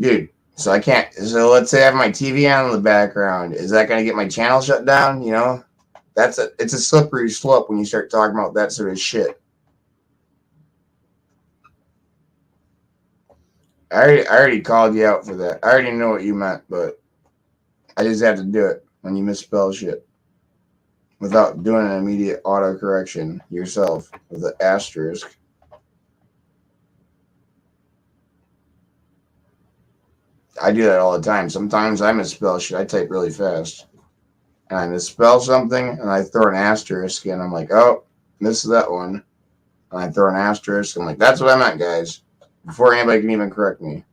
dude, so I can't. So let's say I have my TV on in the background. Is that going to get my channel shut down? You know, it's a slippery slope when you start talking about that sort of shit. I already called you out for that. I already know what you meant, but I just have to do it when you misspell shit without doing an immediate autocorrection yourself with an asterisk. I do that all the time. Sometimes I misspell shit. I type really fast. And I misspell something, and I throw an asterisk, and I'm like, oh, missed that one. And I throw an asterisk. I'm like, that's what I meant, guys. Before anybody can even correct me.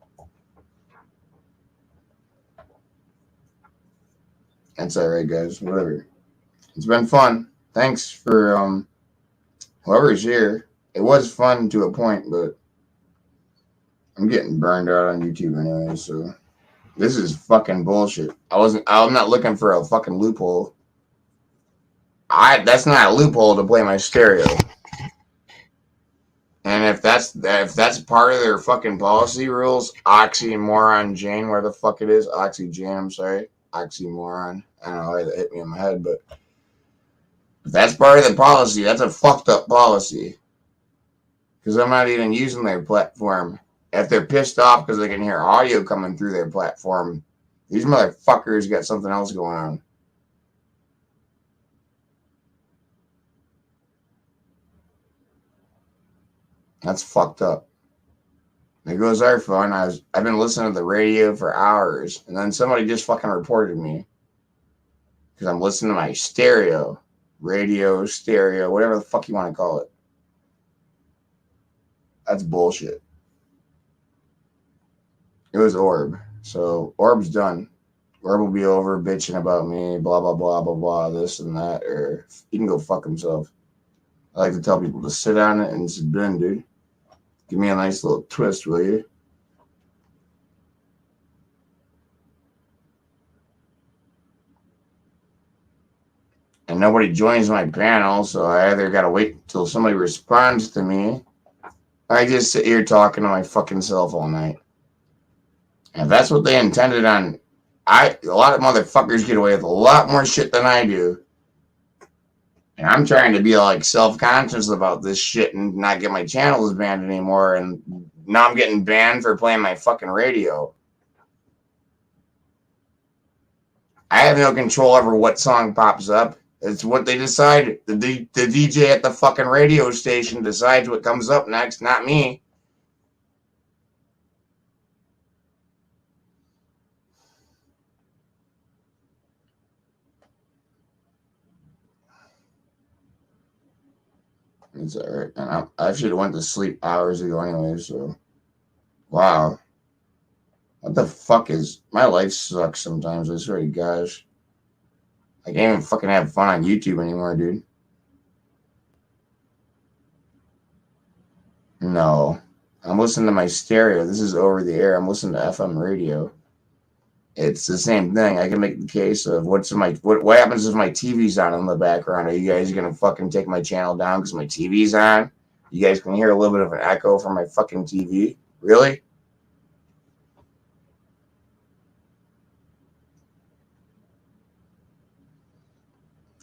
That's all right, guys. Whatever. It's been fun. Thanks for whoever's here. It was fun to a point, but I'm getting burned out on YouTube anyway, so this is fucking bullshit. I'm not looking for a fucking loophole. That's not a loophole to play my stereo. And if that's part of their fucking policy rules, oxymoron Jane, where the fuck it is, oxygen, I'm sorry. Oxymoron. I don't know why that hit me in my head, but if that's part of the policy, that's a fucked up policy. Because I'm not even using their platform. If they're pissed off because they can hear audio coming through their platform, these motherfuckers got something else going on. That's fucked up. There goes our phone. I've been listening to the radio for hours, and then somebody just fucking reported me because I'm listening to my stereo, radio, stereo, whatever the fuck you want to call it. That's bullshit. It was Orb. So Orb's done. Orb will be over bitching about me, blah, blah, blah, blah, blah, this and that, or he can go fuck himself. I like to tell people to sit on it and it's been, dude. Give me a nice little twist, will you? And nobody joins my panel, so I either gotta wait until somebody responds to me. I just sit here talking to my fucking self all night. And if that's what they intended on, a lot of motherfuckers get away with a lot more shit than I do. And I'm trying to be like self-conscious about this shit and not get my channels banned anymore. And now I'm getting banned for playing my fucking radio. I have no control over what song pops up. It's what they decide. The DJ at the fucking radio station decides what comes up next, not me. It's all right. And I should have went to sleep hours ago anyway, so. Wow. What the fuck is... My life sucks sometimes, I swear to gosh. I can't even fucking have fun on YouTube anymore, dude. No. I'm listening to my stereo. This is over the air. I'm listening to FM radio. It's the same thing. I can make the case of what happens if my TV's on in the background. Are you guys gonna fucking take my channel down because my TV's on? You guys can hear a little bit of an echo from my fucking TV? Really?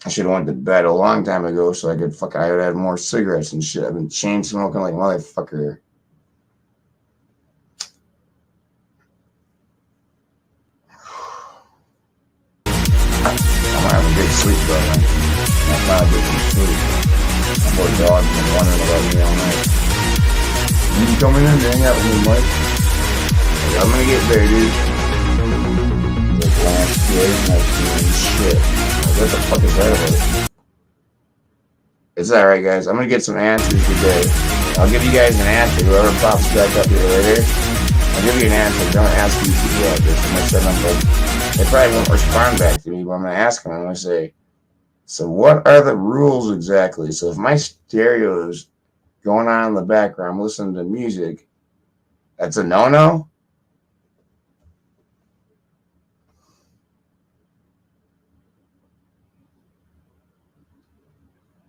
I should have went to bed a long time ago so I would have more cigarettes and shit. I've been chain smoking like a motherfucker. I'm having a good sleep, though, man. I finally get some sleep. My poor dog's been wondering about me all night. You coming in to hang out with me, Mike? Like, I'm gonna get there, dude. Like, last year, next year, and shit. Like, what the fuck is that about? It's alright, guys. I'm gonna get some answers today. I'll give you guys an answer. Whoever pops back up here later, I'll give you an answer. Don't ask these people out there. I'm gonna send them, like, they probably won't respond back to me, but I'm going to ask them. I'm going to say, so what are the rules exactly? So if my stereo is going on in the background, I'm listening to music, that's a no-no?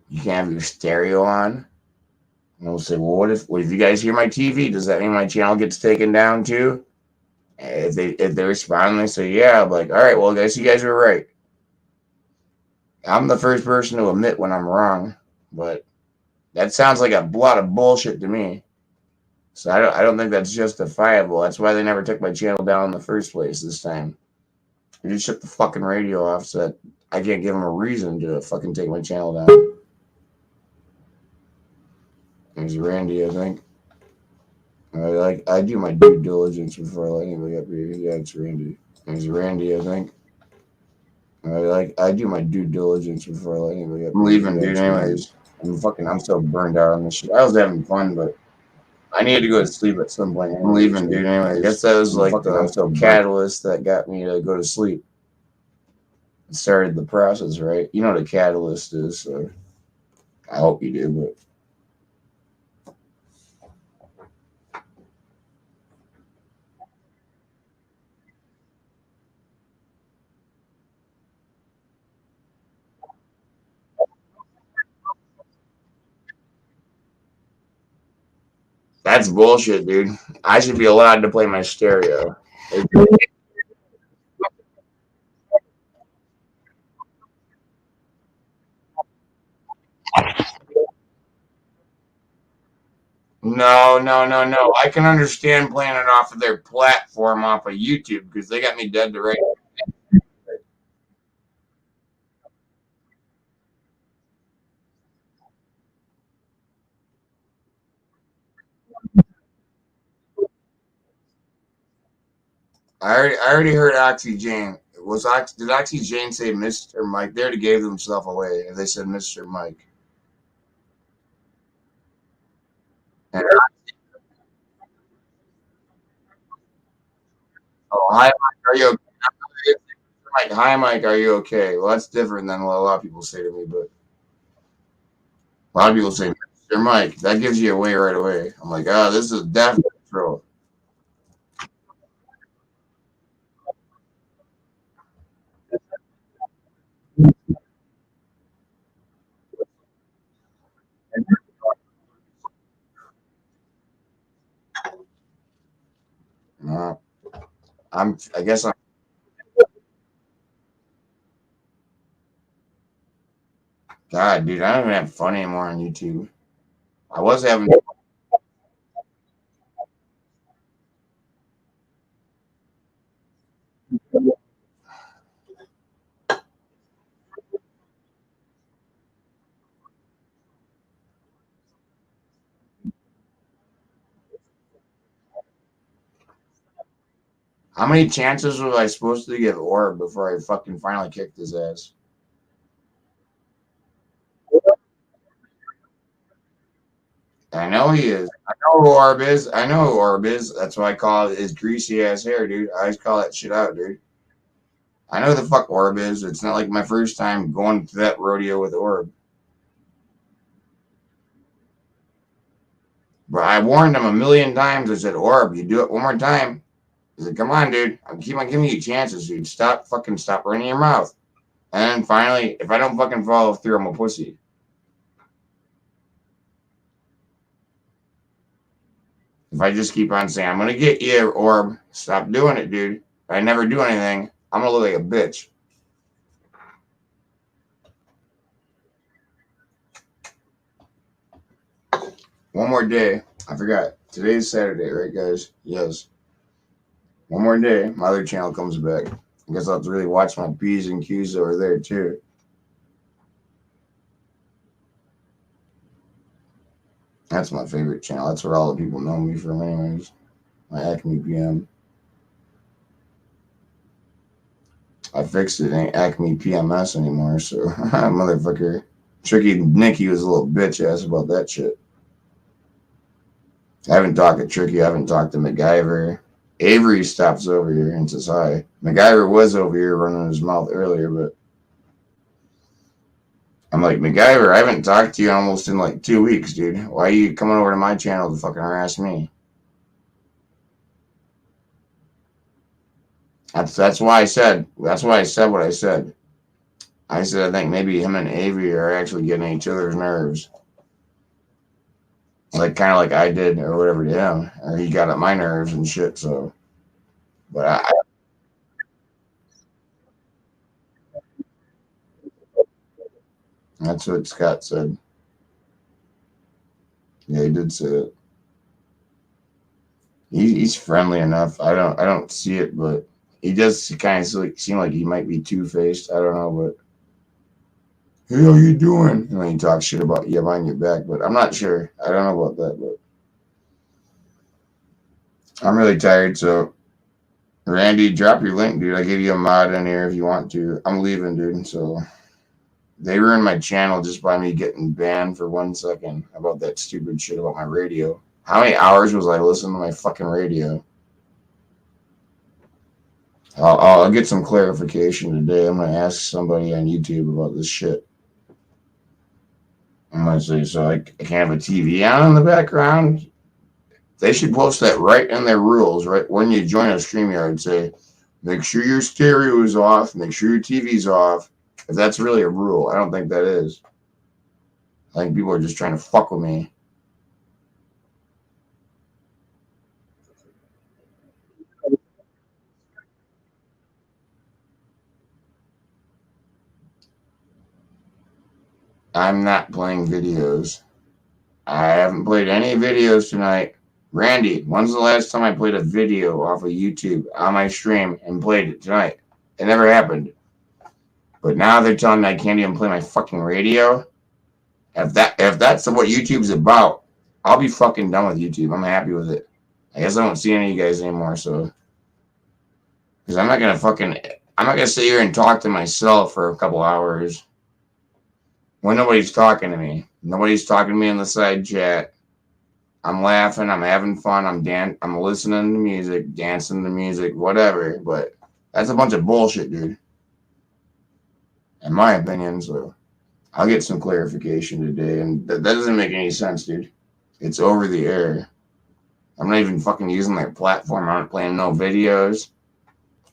You can't have your stereo on? And we'll say, well, what if you guys hear my TV? Does that mean my channel gets taken down too? If they respond and they say yeah, I'm like, all right, well, I guess you guys were right. I'm the first person to admit when I'm wrong, but that sounds like a lot of bullshit to me. So I don't think that's justifiable. That's why they never took my channel down in the first place this time. They just shut the fucking radio off so that I can't give them a reason to fucking take my channel down. There's Randy, I think. I do my due diligence before I let anybody up here. Yeah, it's Randy. There's Randy, I think. I do my due diligence before I let anybody up here. I'm leaving, dude. Anyways, I'm so burned out on this shit. I was having fun, but I needed to go to sleep at some point. I'm leaving, dude. Anyways, I guess that was like the catalyst that got me to go to sleep. It started the process, right? You know what a catalyst is, so I hope you do, but. That's bullshit, dude. I should be allowed to play my stereo. No, no, no, no. I can understand playing it off of their platform off of YouTube because they got me dead to rights. I already heard Oxy Jane. Did Oxy Jane say Mr. Mike? They already gave themselves away. They said Mr. Mike. And, oh, hi, Mike. Are you okay? Mike, hi, Mike. Are you okay? Well, that's different than what a lot of people say to me, but a lot of people say Mr. Mike. That gives you away right away. I'm like, this is definitely true. Uh, I guess I'm. God, dude, I don't even have fun anymore on YouTube. I was having. How many chances was I supposed to give Orb before I fucking finally kicked his ass? I know he is. I know who Orb is. I know who Orb is. That's why I call it his greasy ass hair, dude. I always call that shit out, dude. I know who the fuck Orb is. It's not like my first time going to that rodeo with Orb. But I warned him a million times. I said, Orb, you do it one more time. He said, come on, dude. I'm keep on giving you chances, dude. Stop running your mouth. And then finally, if I don't fucking follow through, I'm a pussy. If I just keep on saying, I'm going to get you, Orb, stop doing it, dude. If I never do anything, I'm going to look like a bitch. One more day. I forgot. Today's Saturday, right, guys? Yes. One more day. My other channel comes back. I guess I'll have to really watch my P's and Q's over there, too. That's my favorite channel. That's where all the people know me from, anyways. My Acme PM. I fixed it. It ain't Acme PMS anymore, so motherfucker. Tricky Nicky was a little bitch ass about that shit. I haven't talked to Tricky. I haven't talked to MacGyver. Avery stops over here and says hi. MacGyver was over here running his mouth earlier, but I'm like, MacGyver, I haven't talked to you almost in like 2 weeks, dude. Why are you coming over to my channel to fucking harass me? That's why I said what I said. I said I think maybe him and Avery are actually getting each other's nerves. Like kind of like I did or whatever to him. Or he got at my nerves and shit, so But that's what Scott said. Yeah, he did say it. He's friendly enough. I don't see it, but he does kind of seem like he might be two-faced. I don't know, but hey, how you doing? And then he talks shit about you behind your back, but I'm not sure. I don't know about that, but I'm really tired. So Randy, drop your link, dude. I give you a mod in here if you want to. I'm leaving, dude. So they ruined my channel just by me getting banned for 1 second about that stupid shit about my radio. How many hours was I listening to my fucking radio? I'll get some clarification today. I'm gonna ask somebody on YouTube about this shit. I'm gonna say so I can't have a TV on in the background. They should post that right in their rules, right when you join a StreamYard. Say, make sure your stereo is off, make sure your TV's off. If that's really a rule, I don't think that is. I think people are just trying to fuck with me. I'm not playing videos. I haven't played any videos tonight. Randy, when's the last time I played a video off of YouTube on my stream and played it tonight? It never happened. But now they're telling me I can't even play my fucking radio. If that's what YouTube's about, I'll be fucking done with YouTube. I'm happy with it. I guess I don't see any of you guys anymore, so because I'm not gonna sit here and talk to myself for a couple hours when nobody's talking to me. Nobody's talking to me in the side chat. I'm laughing, I'm having fun, I'm listening to music, dancing to music, whatever. But that's a bunch of bullshit, dude. In my opinion, so I'll get some clarification today, and that doesn't make any sense, dude. It's over the air. I'm not even fucking using their platform. I'm not playing no videos.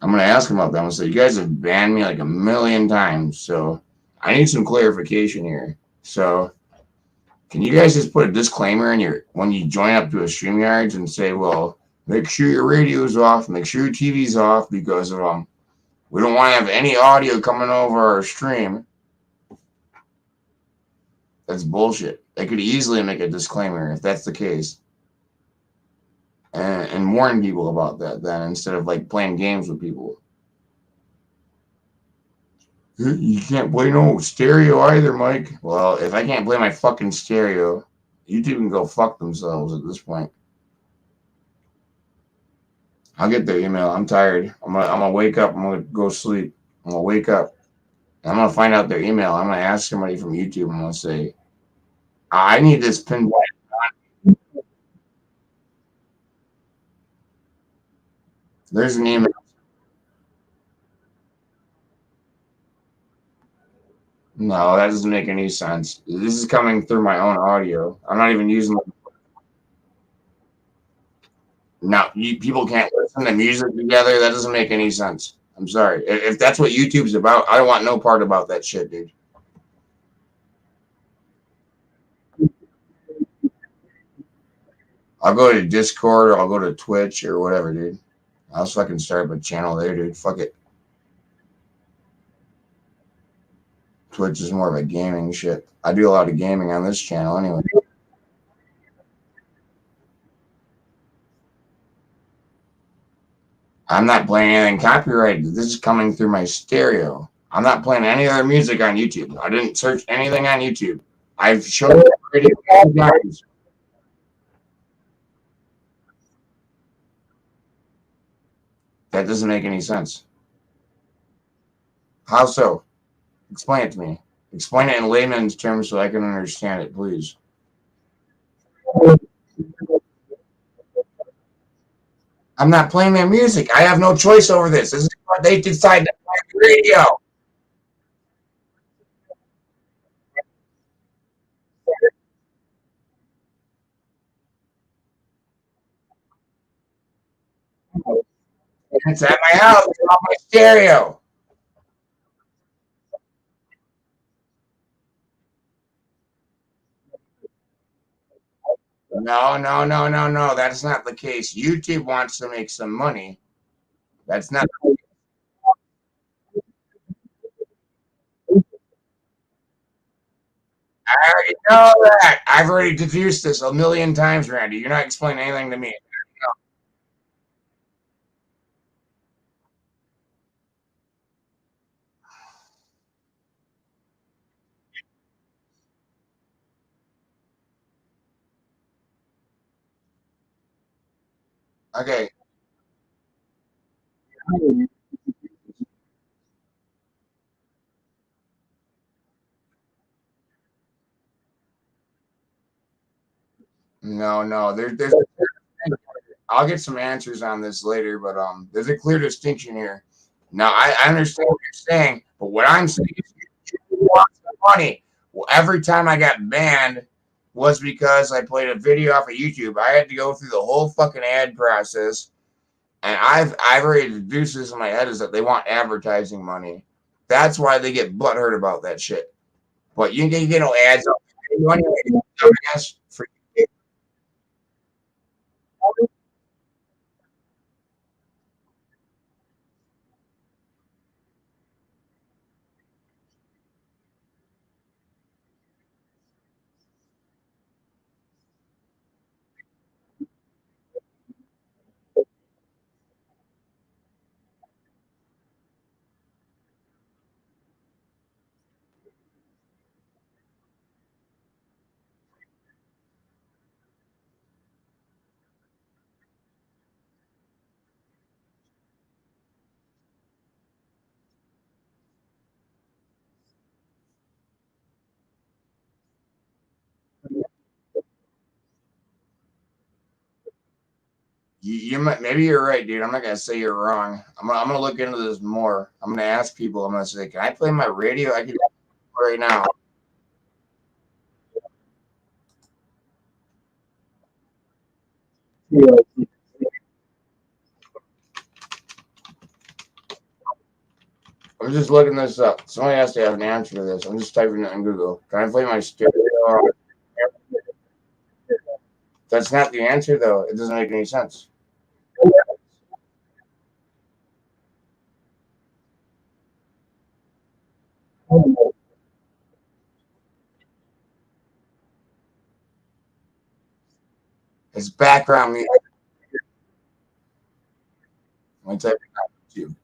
I'm gonna ask them about them and say, you guys have banned me like a million times, so I need some clarification here. So can you guys just put a disclaimer in your when you join up to a StreamYards and say, well, make sure your radio's off, make sure your TV's off because of we don't want to have any audio coming over our stream. That's bullshit. They could easily make a disclaimer if that's the case. And warn people about that then instead of like playing games with people. You can't play no stereo either, Mike. Well, if I can't play my fucking stereo, YouTube can go fuck themselves at this point. I'll get their email. I'm tired. I'm gonna wake up. I'm gonna go sleep. I'm gonna wake up. I'm gonna find out their email. I'm gonna ask somebody from YouTube. I'm gonna say, I need this pinpoint. There's an email. No, that doesn't make any sense. This is coming through my own audio. I'm not even using. No, people can't listen to music together. That doesn't make any sense. I'm sorry. If that's what YouTube's about, I don't want no part about that shit, dude. I'll go to Discord or I'll go to Twitch or whatever, dude. I'll fucking start up a channel there, dude. Fuck it. Twitch is more of a gaming shit. I do a lot of gaming on this channel anyway. I'm not playing anything copyrighted. This is coming through my stereo. I'm not playing any other music on YouTube. I didn't search anything on YouTube. I've shown you already times. That doesn't make any sense. How so? Explain it to me. Explain it in layman's terms so I can understand it, please. I'm not playing their music. I have no choice over this. This is what they decide to play on the radio. It's at my house. It's on my stereo. No, no, no, no, no. That's not the case. YouTube wants to make some money. That's not. I already know that. I've already deduced this a million times, Randy. You're not explaining anything to me. Okay. No, no. There's. I'll get some answers on this later, but there's a clear distinction here. Now, I understand what you're saying, but what I'm saying is you want the money. Well, every time I got banned was because I played a video off of YouTube. I had to go through the whole fucking ad process, and I've already deduced this in my head is that they want advertising money. That's why they get butthurt about that shit. But you can get no ads on video anyway, dumbass. For you might, maybe you're right, dude. I'm not gonna say you're wrong. I'm gonna look into this more. I'm gonna ask people. I'm gonna say, can I play my radio? I can right now. I'm just looking this up. Somebody has to have an answer to this. I'm just typing it in Google. Can I play my stereo? That's not the answer, though. It doesn't make any sense. It's background music. Let me type it out to you.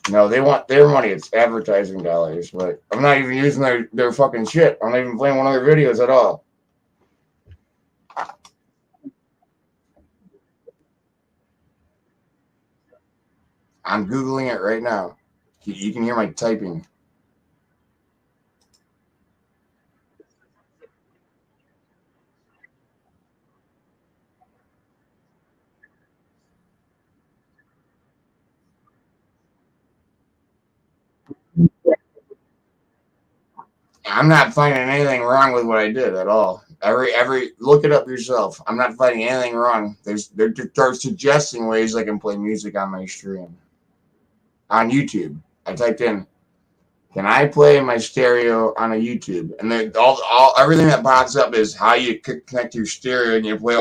No, they want their money. It's advertising dollars, but I'm not even using their fucking shit. I'm not even playing one of their videos at all. I'm Googling it right now. You can hear my typing. I'm not finding anything wrong with what I did at all. Every look it up yourself. I'm not finding anything wrong. They're suggesting ways I can play music on my stream on YouTube. I typed in, "Can I play my stereo on a YouTube?" And then all everything that pops up is how you connect your stereo and you play.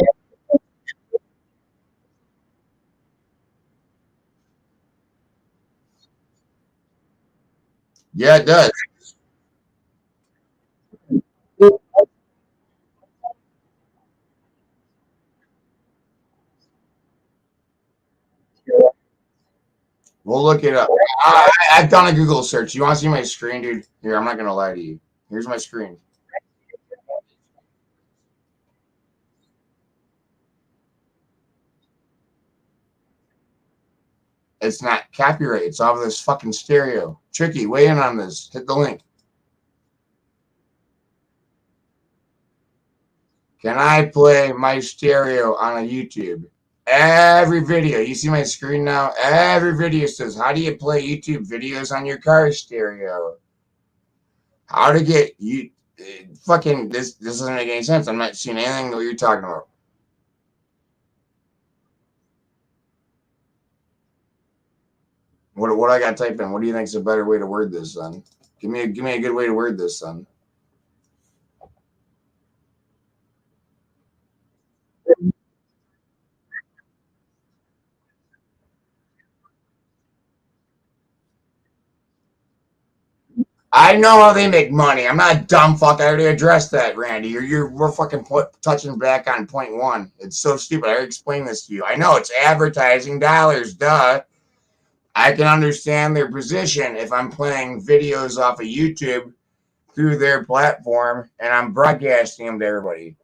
Yeah, it does. We'll look it up. I've done a Google search. You want to see my screen, dude? Here, I'm not gonna lie to you. Here's my screen. It's not copyright. It's off of this fucking stereo. Tricky, weigh in on this. Hit the link. Can I play my stereo on a YouTube? Every video, you see my screen now? Every video says, how do you play YouTube videos on your car stereo? How to get you fucking this doesn't make any sense. I'm not seeing anything that you're talking about. What I got typed in? What do you think is a better way to word this, son? Give me a good way to word this, son. I know how they make money. I'm not a dumb fuck. I already addressed that, Randy. We're fucking touching back on point one. It's so stupid. I already explained this to you. I know it's advertising dollars. Duh. I can understand their position if I'm playing videos off of YouTube through their platform and I'm broadcasting them to everybody.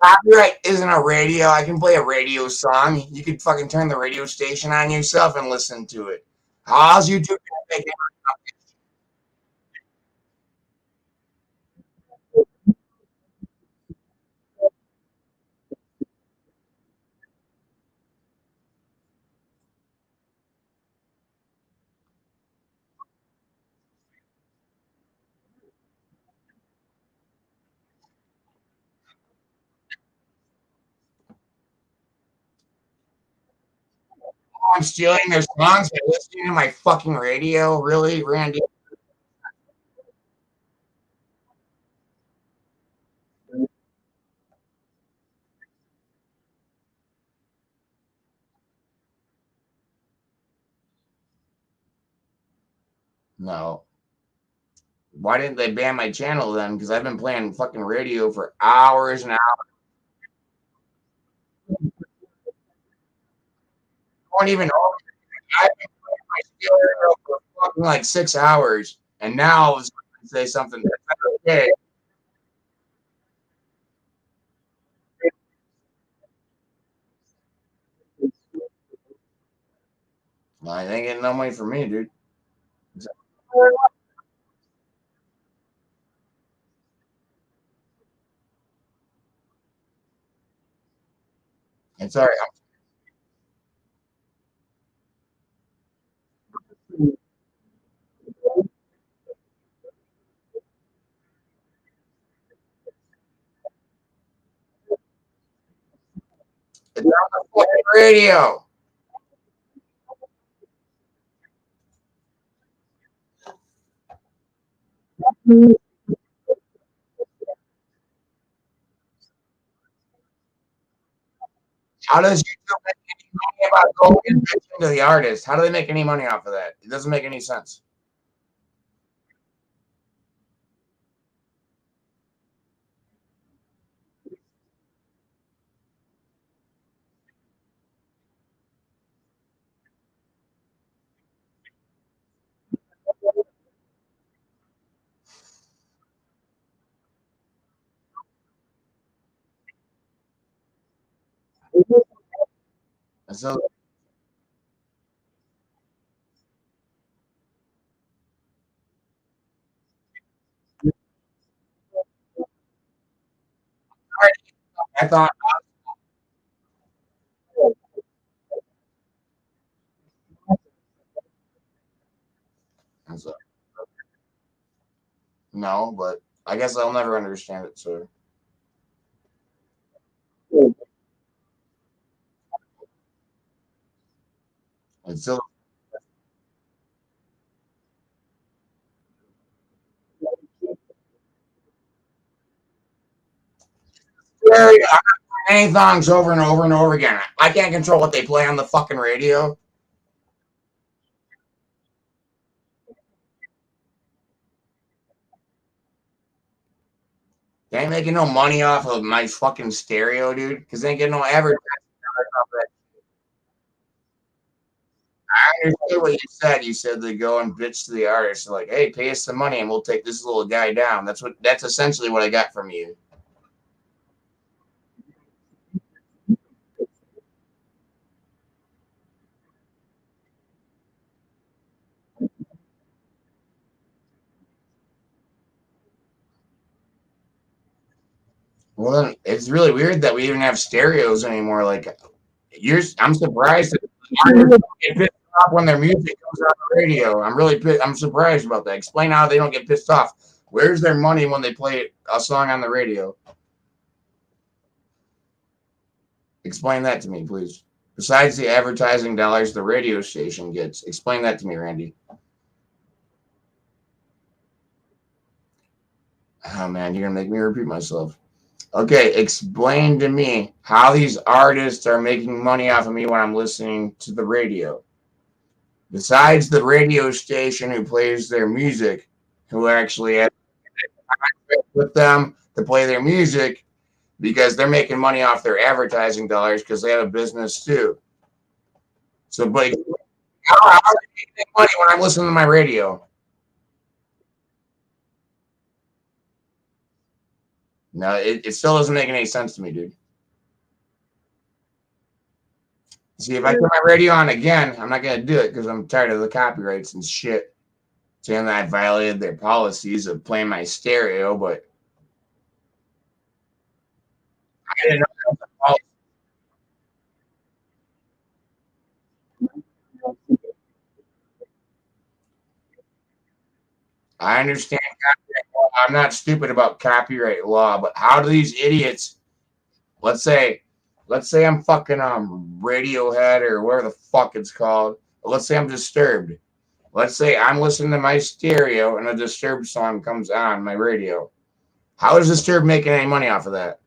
Copyright isn't a radio. I can play a radio song. You could fucking turn the radio station on yourself and listen to it. How's YouTube making? I'm stealing their songs by listening to my fucking radio. Really, Randy? No. Why didn't they ban my channel then? Because I've been playing fucking radio for hours and hours. I don't even know. I've been playing my stereo for fucking like 6 hours, and now I was going to say something that's okay. Well, they ain't getting no money from me, dude. It's all right. It's on the fucking radio. How does YouTube make any money about going and bitching to the artist? How do they make any money off of that? It doesn't make any sense. And so I thought, so, no, but I guess I'll never understand it. So it's still scary. Any songs over and over and over again. I can't control what they play on the fucking radio. They ain't making no money off of my fucking stereo, dude. Because they ain't getting no advertising off of that. I understand what you said. You said they go and bitch to the artist, like, "Hey, pay us some money, and we'll take this little guy down." That's essentially what I got from you. Well, then it's really weird that we even have stereos anymore. Like, I'm surprised that artists don't get pissed off when their music comes on the radio. I'm surprised about that. Explain how they don't get pissed off. Where's their money when they play a song on the radio? Explain that to me, please. Besides the advertising dollars the radio station gets, explain that to me, Randy. Oh man, you're gonna make me repeat myself. Okay, explain to me how these artists are making money off of me when I'm listening to the radio. Besides the radio station who plays their music, who actually has with them to play their music because they're making money off their advertising dollars because they have a business too. So, but how are they making money when I'm listening to my radio? No, it still doesn't make any sense to me, dude. See, if I put my radio on again, I'm not gonna do it because I'm tired of the copyrights and shit. Saying that I violated their policies of playing my stereo, but I didn't know that was a policy. I understand copyright law. I'm not stupid about copyright law, but how do these idiots? Let's say, let's say I'm fucking Radiohead or whatever the fuck it's called. Let's say I'm Disturbed. Let's say I'm listening to my stereo and a Disturbed song comes on my radio. How is Disturbed making any money off of that?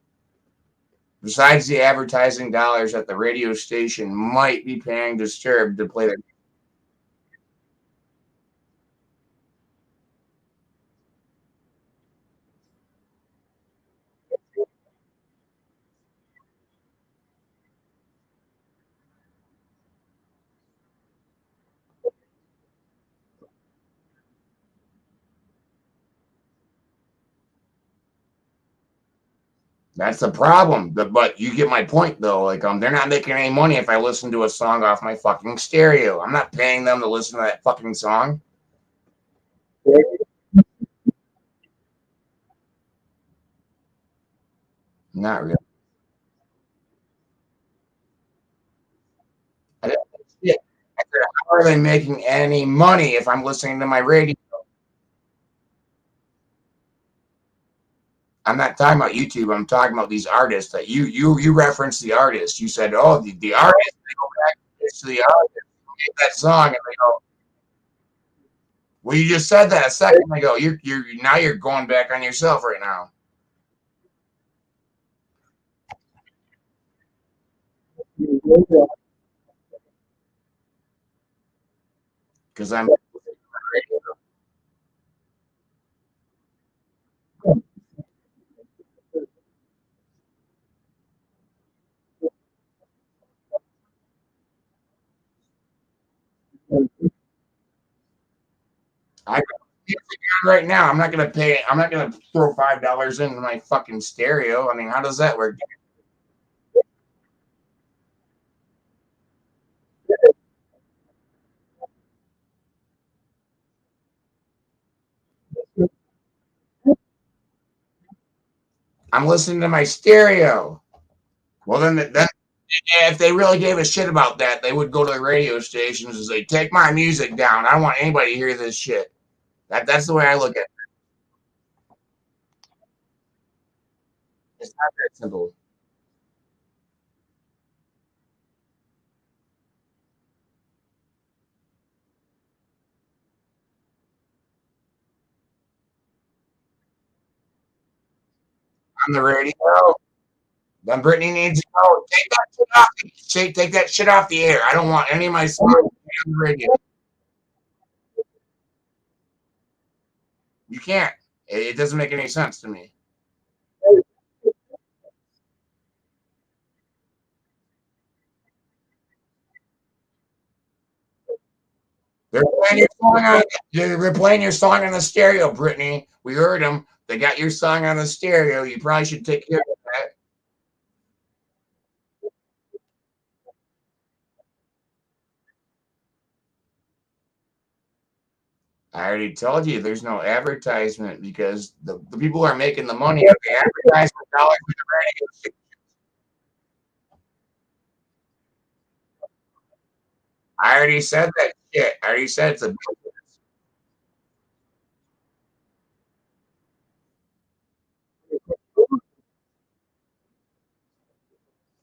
Besides the advertising dollars that the radio station might be paying Disturbed to play their. That's the problem. But you get my point though. Like they're not making any money if I listen to a song off my fucking stereo. I'm not paying them to listen to that fucking song. Not really. I didn't see it. I said, how are they making any money if I'm listening to my radio? I'm not talking about YouTube. I'm talking about these artists that you referenced the artist. You said, oh, the artist. They go back to the artist who made that song, and they go, well, you just said that a second ago. You're now you're going back on yourself right now because I'm. I got music on right now. I'm not gonna pay. I'm not gonna throw $5 into my fucking stereo. I mean, how does that work? I'm listening to my stereo. Well, then if they really gave a shit about that, they would go to the radio stations and say, "Take my music down. I don't want anybody to hear this shit." That's the way I look at it. It's not that simple. On the radio, then Brittany needs to go. Take that shit off. Take that shit off the air. I don't want any of my songs on the radio. You can't. It doesn't make any sense to me. They're playing your song on. They're playing your song on the stereo, Brittany. We heard them. They got your song on the stereo. You probably should take care of that. I already told you there's no advertisement because the people who are making the money of the advertisement dollars for the radio. I already said that shit. I already said it's a.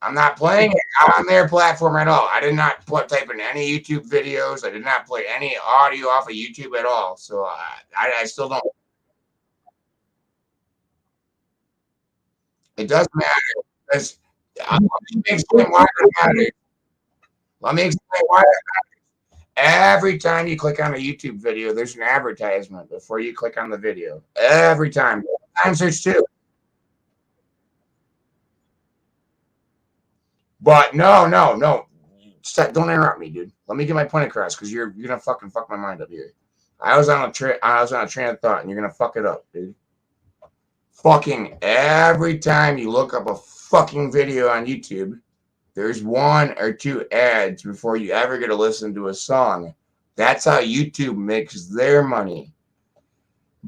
I'm not playing it on their platform at all. I did not type in any YouTube videos. I did not play any audio off of YouTube at all. So I still don't. It doesn't matter because let me explain why it matters. Let me explain why. Every time you click on a YouTube video, there's an advertisement before you click on the video. Every time. Time search too. But no. Don't interrupt me, dude. Let me get my point across because you're gonna fucking fuck my mind up here. I was on a train of thought, and you're gonna fuck it up, dude. Fucking every time you look up a fucking video on YouTube, there's 1 or 2 ads before you ever get to listen to a song. That's how YouTube makes their money.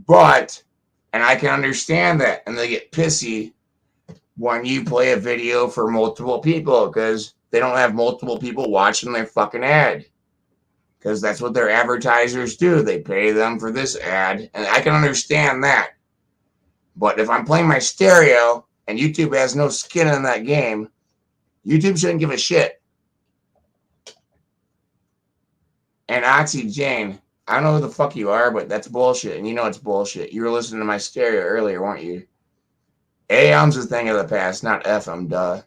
But, and I can understand that, and they get pissy when you play a video for multiple people because they don't have multiple people watching their fucking ad. Because that's what their advertisers do. They pay them for this ad, and I can understand that. But if I'm playing my stereo and YouTube has no skin in that game, YouTube shouldn't give a shit. And Oxy Jane, I don't know who the fuck you are, but that's bullshit. And you know it's bullshit. You were listening to my stereo earlier, weren't you? AM's a thing of the past, not FM, duh.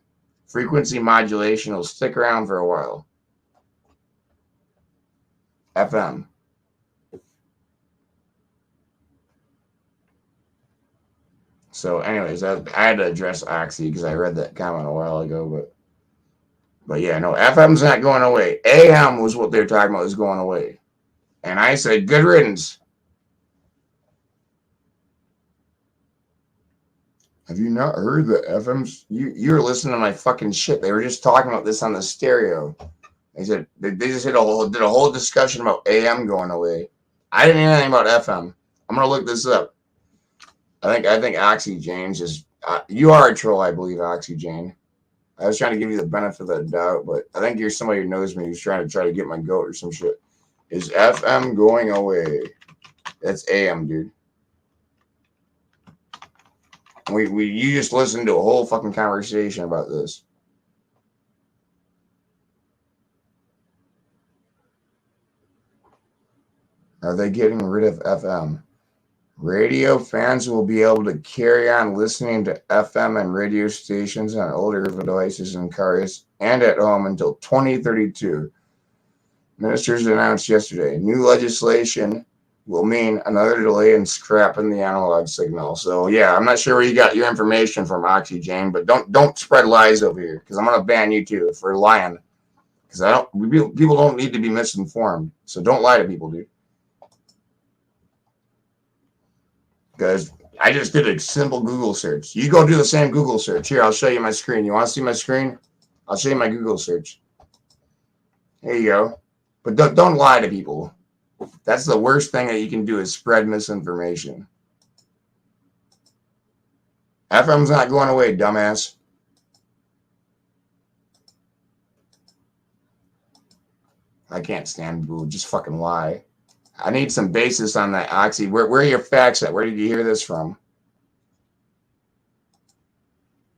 Frequency modulation will stick around for a while. FM. So anyways, I had to address Oxy because I read that comment a while ago, but yeah, no, FM's not going away. AM was what they're talking about is going away. And I said, good riddance. Have you not heard that FM's? You're listening to my fucking shit. They were just talking about this on the stereo. They said they just did a whole discussion about AM going away. I didn't hear anything about FM. I'm gonna look this up. I think Oxy Jane's is you are a troll, I believe, Oxy Jane. I was trying to give you the benefit of the doubt, but I think you're somebody who knows me who's trying to get my goat or some shit. Is FM going away? That's AM, dude. You just listened to a whole fucking conversation about this. Are they getting rid of FM? Radio fans will be able to carry on listening to FM and radio stations on older devices in cars and at home until 2032. Ministers announced yesterday new legislation will mean another delay in scrapping the analog signal. So yeah, I'm not sure where you got your information from, Oxy Jane, but don't spread lies over here because I'm gonna ban you too for lying. Because people don't need to be misinformed. So don't lie to people, dude. Because I just did a simple Google search. You go do the same Google search. Here, I'll show you my screen. You want to see my screen? I'll show you my Google search. Here you go. But don't lie to people. That's the worst thing that you can do is spread misinformation. FM's not going away, dumbass. I can't stand people who just fucking lie. I need some basis on that, Oxy. Where are your facts at? Where did you hear this from?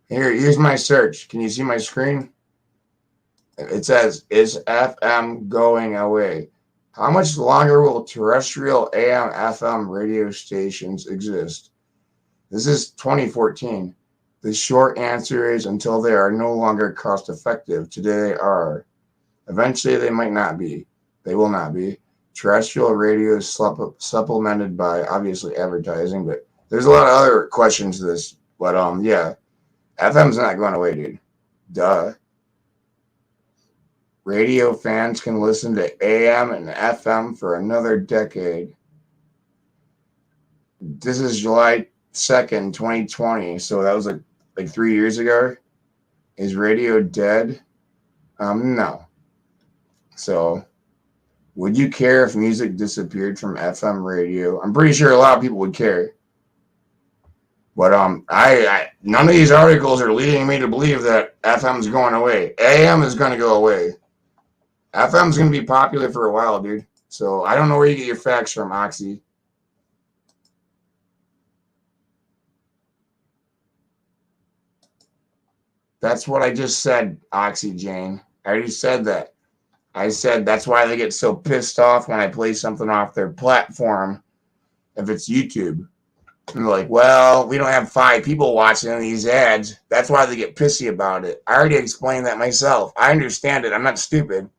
Here's my search. Can you see my screen? It says, is FM going away? How much longer will terrestrial AM, FM radio stations exist? This is 2014. The short answer is until they are no longer cost effective. Today they are. Eventually they might not be. They will not be. Terrestrial radio is supplemented by obviously advertising, but there's a lot of other questions to this. But yeah, FM's not going away, dude. Duh. Radio fans can listen to AM and FM for another decade. This is July 2nd, 2020. So that was like 3 years ago. Is radio dead? No. So would you care if music disappeared from FM radio? I'm pretty sure a lot of people would care. But I none of these articles are leading me to believe that FM's going away. AM is going to go away. FM's going to be popular for a while, dude. So I don't know where you get your facts from, Oxy. That's what I just said, Oxy Jane. I already said that. I said that's why they get so pissed off when I play something off their platform if it's YouTube. And they're like, well, we don't have 5 people watching these ads. That's why they get pissy about it. I already explained that myself. I understand it. I'm not stupid.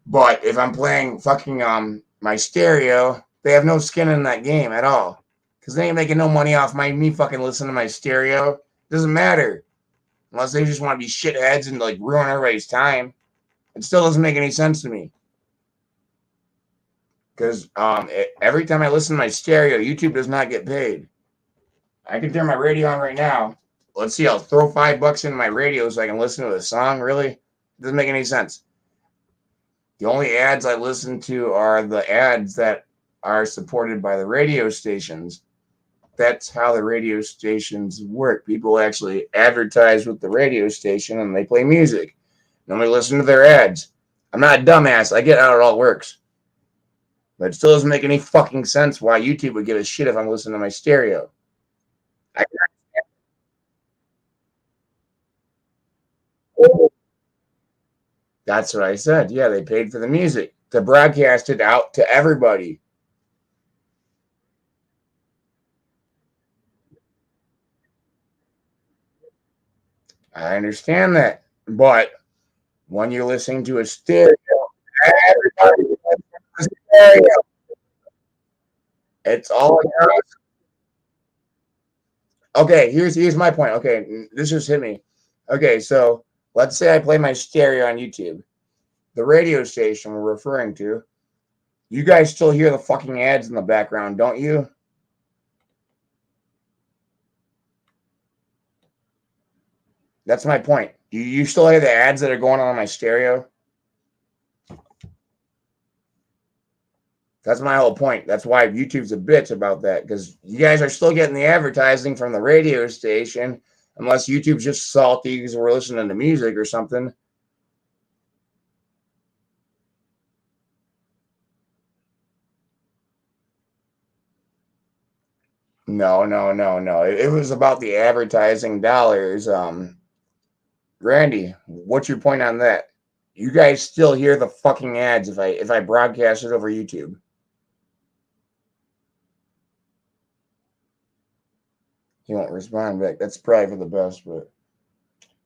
But if I'm playing fucking my stereo, they have no skin in that game at all. Cause they ain't making no money off me fucking listening to my stereo. Doesn't matter. Unless they just want to be shitheads and like ruin everybody's time. It still doesn't make any sense to me. Because every time I listen to my stereo, YouTube does not get paid. I can turn my radio on right now. Let's see, I'll throw $5 into my radio so I can listen to a song. Really? It doesn't make any sense. The only ads I listen to are the ads that are supported by the radio stations. That's how the radio stations work. People actually advertise with the radio station and they play music. Nobody listen to their ads. I'm not a dumbass. I get how it all works. But it still doesn't make any fucking sense why YouTube would give a shit if I'm listening to my stereo. I, that's what I said. Yeah, they paid for the music to broadcast it out to everybody. I understand that. But when you're listening to a stereo, everybody listens to stereo. It's all okay. Here's my point. Okay, this just hit me. Okay, so let's say I play my stereo on YouTube. The radio station we're referring to, you guys still hear the fucking ads in the background, don't you? That's my point. You still hear the ads that are going on my stereo? That's my whole point. That's why YouTube's a bitch about that, because you guys are still getting the advertising from the radio station, unless YouTube's just salty because we're listening to music or something. No, no, no, no. It was about the advertising dollars. Randy, what's your point on that? You guys still hear the fucking ads if I broadcast it over YouTube. He won't respond back. That's probably for the best, but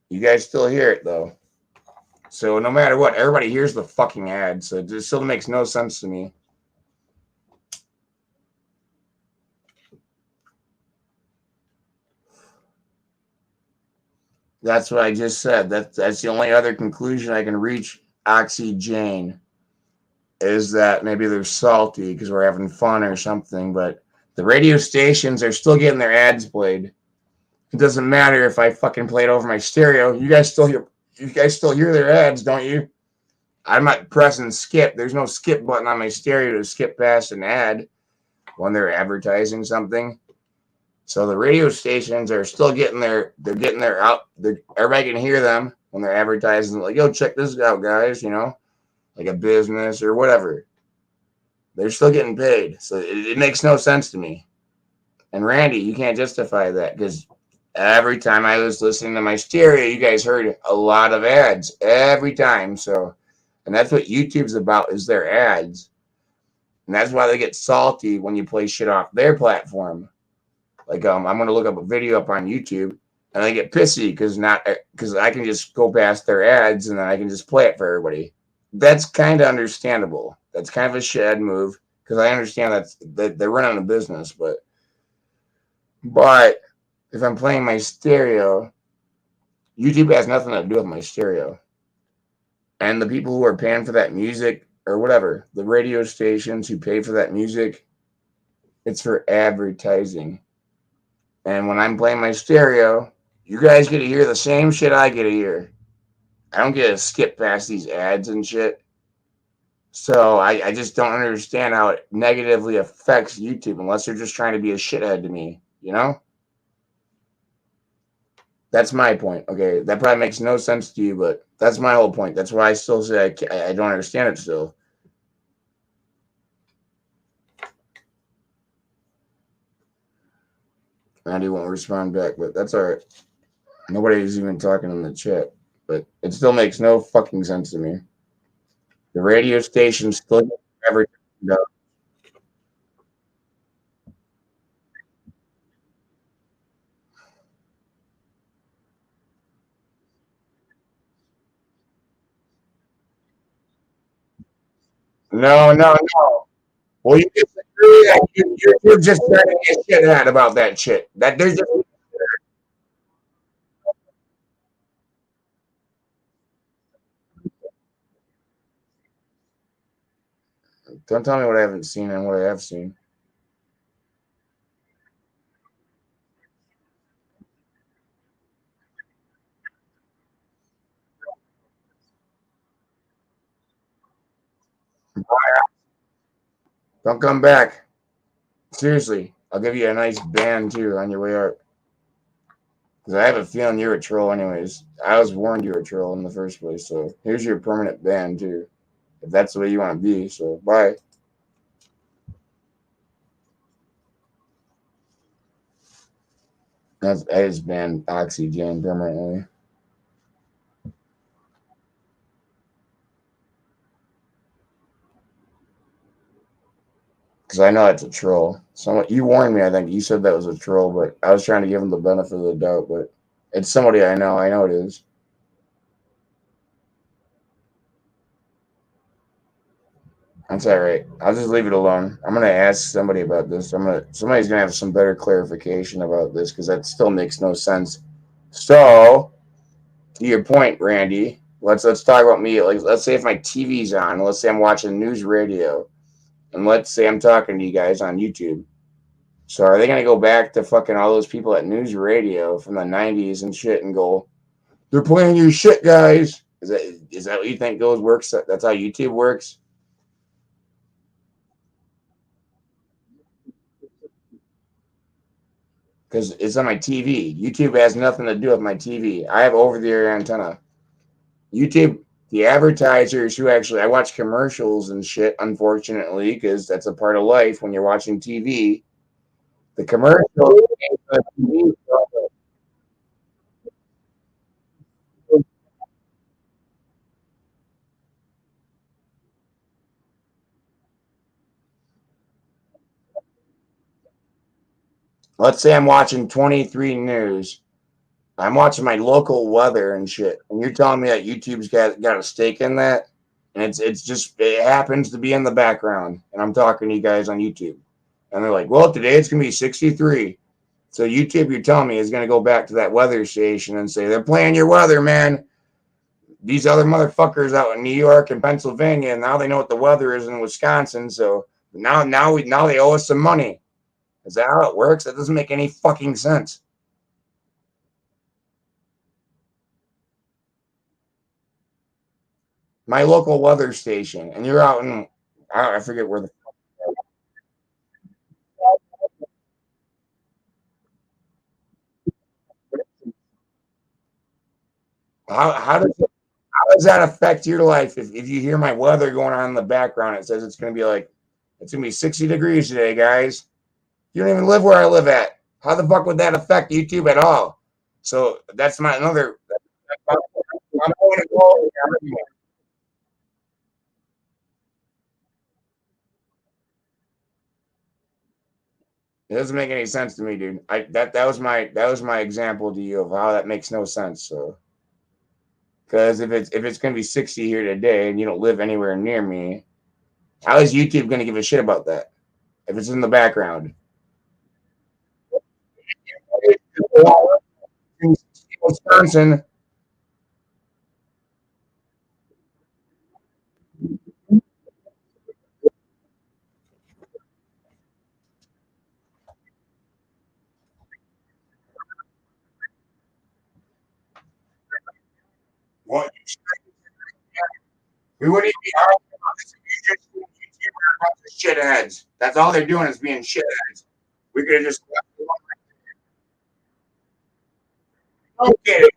you guys still hear it though. So no matter what, everybody hears the fucking ad. So it just still makes no sense to me. That's what I just said. That's the only other conclusion I can reach. Oxy Jane is that maybe they're salty because we're having fun or something, but the radio stations are still getting their ads played. It doesn't matter if I fucking play it over my stereo. You guys still hear their ads, don't you? I'm not pressing skip. There's no skip button on my stereo to skip past an ad when they're advertising something. So the radio stations are still getting their out. Everybody can hear them when they're advertising, like, yo, check this out, guys, like a business or whatever. They're still getting paid. So it makes no sense to me. And Randy, you can't justify that because every time I was listening to my stereo, you guys heard a lot of ads every time. So, and that's what YouTube's about is their ads. And that's why they get salty when you play shit off their platform. Like I'm gonna look up a video up on YouTube and I get pissy because I can just go past their ads and then I can just play it for everybody. That's kind of understandable. That's kind of a shad move because I understand that they're running a business, but if I'm playing my stereo, YouTube has nothing to do with my stereo. And the people who are paying for that music or whatever, the radio stations who pay for that music, it's for advertising. And when I'm playing my stereo, you guys get to hear the same shit I get to hear. I don't get to skip past these ads and shit. So I just don't understand how it negatively affects YouTube unless they're just trying to be a shithead to me, you know? That's my point. Okay, that probably makes no sense to you, but that's my whole point. That's why I still say I don't understand it still. Randy won't respond back, but that's all right. Nobody's even talking in the chat, but it still makes no fucking sense to me. The radio station still everything. No, no, no. Well, you disagree that you're just trying to get shit at about that shit. That there's just don't tell me what I haven't seen and what I have seen. Don't come back. Seriously, I'll give you a nice band too on your way out. Because I have a feeling you're a troll, anyways. I was warned you were a troll in the first place, so here's your permanent ban too, if that's the way you want to be. So bye. I just banned Oxygen permanently because I know it's a troll. Someone you warned me. I think you said that was a troll, but I was trying to give him the benefit of the doubt. But it's somebody I know. I know it is. That's all right. I'll just leave it alone. I'm gonna ask somebody about this. Somebody's gonna have some better clarification about this because that still makes no sense. So to your point, Randy, let's talk about me. Like, let's say if my TV's on, let's say I'm watching news radio, and let's say I'm talking to you guys on YouTube. So are they gonna go back to fucking all those people at news radio from the '90s and shit and go, they're playing your shit, guys? Is that what you think goes works? That's how YouTube works? Because it's on my TV. YouTube has nothing to do with my TV. I have over-the-air antenna. YouTube, the advertisers who actually I watch commercials and shit, unfortunately, because that's a part of life when you're watching TV. The commercial. Let's say I'm watching 23 News. I'm watching my local weather and shit, and you're telling me that YouTube's got a stake in that, and it's just it happens to be in the background, and I'm talking to you guys on YouTube, and they're like, well, today it's gonna be 63. So YouTube, you're telling me, is gonna go back to that weather station and say they're playing your weather, man. These other motherfuckers out in New York and Pennsylvania, and now they know what the weather is in Wisconsin. So now they owe us some money. Is that how it works? That doesn't make any fucking sense. My local weather station, and you're out in I forget where the how does that affect your life if you hear my weather going on in the background? It says it's gonna be 60 degrees today, guys. You don't even live where I live at. How the fuck would that affect YouTube at all? So that's my another. I'm going to go. It doesn't make any sense to me, dude. That was my example to you of how that makes no sense. So because if it's gonna be 60 here today and you don't live anywhere near me, how is YouTube gonna give a shit about that if it's in the background? Wisconsin. What we wouldn't even be arguing about this if you just YouTube are a bunch of shitheads. That's all they're doing is being shitheads. We could have just okay.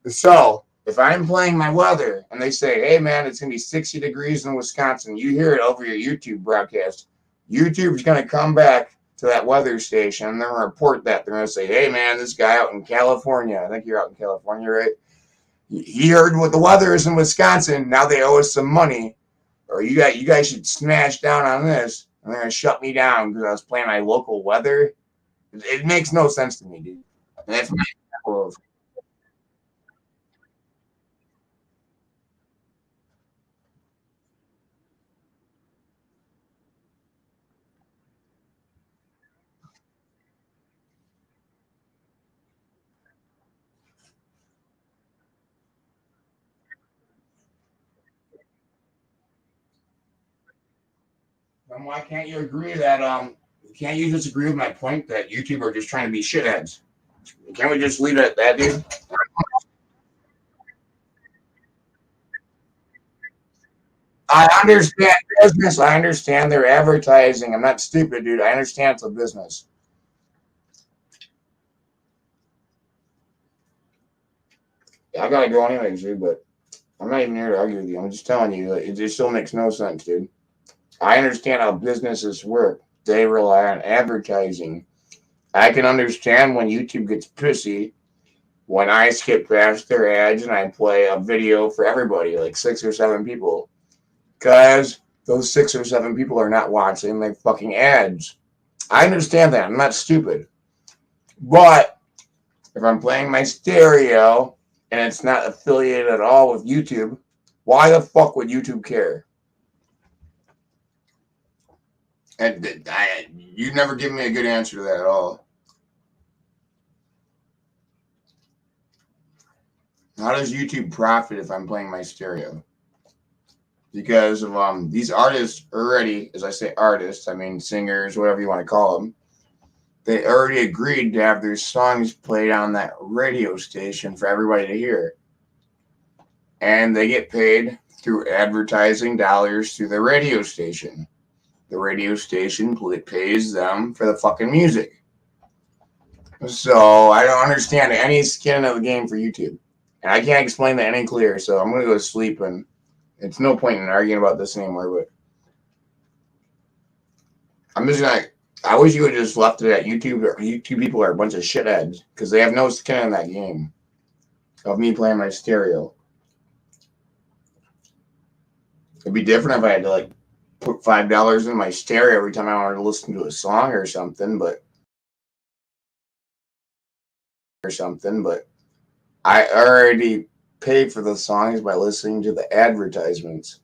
So if I'm playing my weather and they say, "Hey man, it's gonna be 60 degrees in Wisconsin," you hear it over your YouTube broadcast. YouTube's gonna come back to that weather station and they're gonna report that. They're gonna say, "Hey man, this guy out in California. I think you're out in California, right? He heard what the weather is in Wisconsin. Now they owe us some money, or you guys should smash down on this." And they're gonna shut me down because I was playing my local weather. It makes no sense to me, dude. And that's my example of Then why can't you agree that can't you just agree with my point that YouTube are just trying to be shitheads? Can't we just leave it at that, dude? I understand business. I understand their advertising. I'm not stupid, dude. I understand it's a business. Yeah, I gotta go anyways, dude, but I'm not even here to argue with you. I'm just telling you, it just still makes no sense, dude. I understand how businesses work. They rely on advertising. I can understand when YouTube gets pissy when I skip past their ads and I play a video for everybody, like 6 or 7 people. Because those 6 or 7 people are not watching like fucking ads. I understand that. I'm not stupid. But if I'm playing my stereo and it's not affiliated at all with YouTube, why the fuck would YouTube care? And you never give me a good answer to that at all. How does YouTube profit if I'm playing my stereo? Because of these artists already, as I say artists, I mean singers, whatever you want to call them, they already agreed to have their songs played on that radio station for everybody to hear. And they get paid through advertising dollars through the radio station. The radio station pays them for the fucking music. So I don't understand any skin of the game for YouTube. And I can't explain that any clearer, so I'm going to go to sleep, and it's no point in arguing about this anymore, but I'm just going to, I wish you would have just left it at YouTube. YouTube people are a bunch of shitheads, because they have no skin in that game of me playing my stereo. It'd be different if I had to, like, put $5 in my stereo every time I wanted to listen to a song or something, but I already pay for the songs by listening to the advertisements.